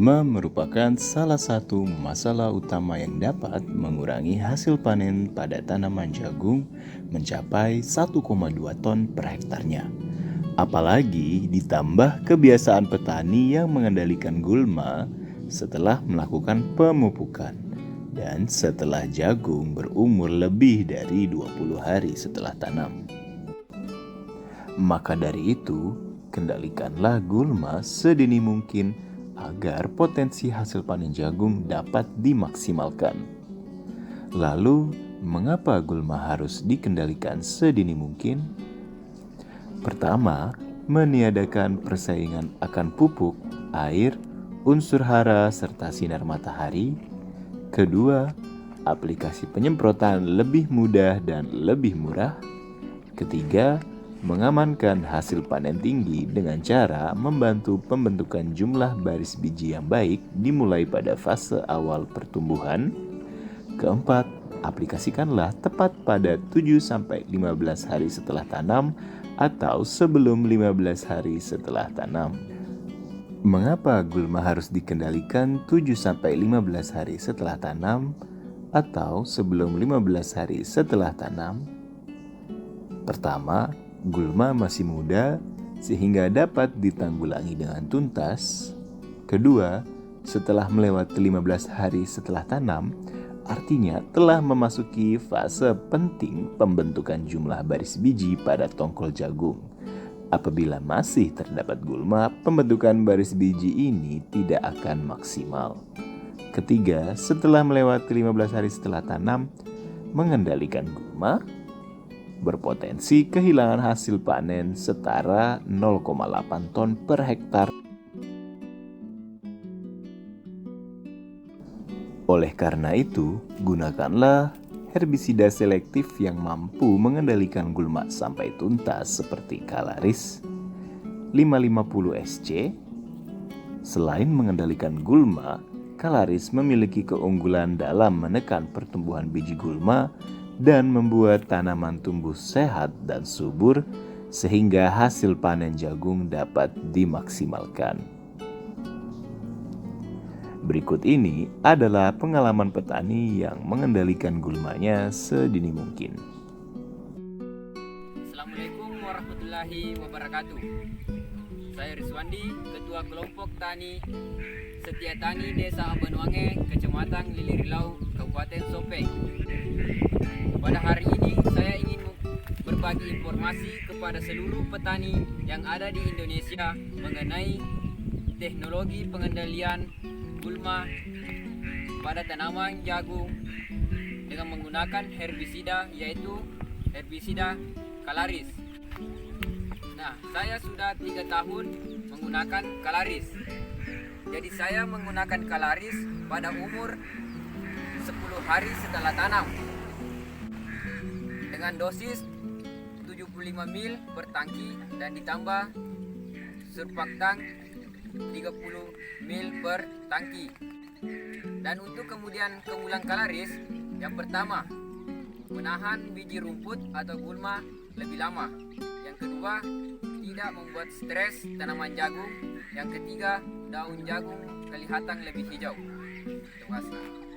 Gulma merupakan salah satu masalah utama yang dapat mengurangi hasil panen pada tanaman jagung mencapai 1,2 ton per hektarnya. Apalagi ditambah kebiasaan petani yang mengendalikan gulma setelah melakukan pemupukan dan setelah jagung berumur lebih dari 20 hari setelah tanam. Maka dari itu, kendalikanlah gulma sedini mungkin agar potensi hasil panen jagung dapat dimaksimalkan. Lalu, mengapa gulma harus dikendalikan sedini mungkin? Pertama, meniadakan persaingan akan pupuk, air, unsur hara, serta sinar matahari. Kedua, aplikasi penyemprotan lebih mudah dan lebih murah. Ketiga, mengamankan hasil panen tinggi dengan cara membantu pembentukan jumlah baris biji yang baik dimulai pada fase awal pertumbuhan. Keempat, aplikasikanlah tepat pada 7-15 hari setelah tanam atau sebelum 15 hari setelah tanam. Mengapa gulma harus dikendalikan 7-15 hari setelah tanam atau sebelum 15 hari setelah tanam? Pertama, gulma masih muda sehingga dapat ditanggulangi dengan tuntas. Kedua, setelah melewati 15 hari setelah tanam, artinya telah memasuki fase penting pembentukan jumlah baris biji pada tongkol jagung. Apabila masih terdapat gulma, pembentukan baris biji ini tidak akan maksimal. Ketiga, setelah melewati 15 hari setelah tanam, mengendalikan gulma berpotensi kehilangan hasil panen setara 0,8 ton per hektar. Oleh karena itu, gunakanlah herbisida selektif yang mampu mengendalikan gulma sampai tuntas seperti Kalaris 550 SC. Selain mengendalikan gulma, Kalaris memiliki keunggulan dalam menekan pertumbuhan biji gulma dan membuat tanaman tumbuh sehat dan subur sehingga hasil panen jagung dapat dimaksimalkan. Berikut ini adalah pengalaman petani yang mengendalikan gulmanya sedini mungkin. Assalamualaikum warahmatullahi wabarakatuh. Saya Rizwandi, Ketua Kelompok Tani Setia Tani Desa Abanwange, Kecamatan Lilirilau, Kabupaten Sopeng. Pada hari ini saya ingin berbagi informasi kepada seluruh petani yang ada di Indonesia mengenai teknologi pengendalian gulma pada tanaman jagung dengan menggunakan herbisida, yaitu herbisida Kalaris. Nah, saya sudah 3 tahun menggunakan Kalaris. Jadi saya menggunakan Kalaris pada umur 10 hari setelah tanam dengan dosis 75 ml per tangki dan ditambah surfaktan 30 ml per tangki. Dan untuk kemudian keunggulan Kalaris, yang pertama, menahan biji rumput atau gulma lebih lama. Yang kedua, tidak membuat stres tanaman jagung. Yang ketiga, daun jagung kelihatan lebih hijau. Terima kasih.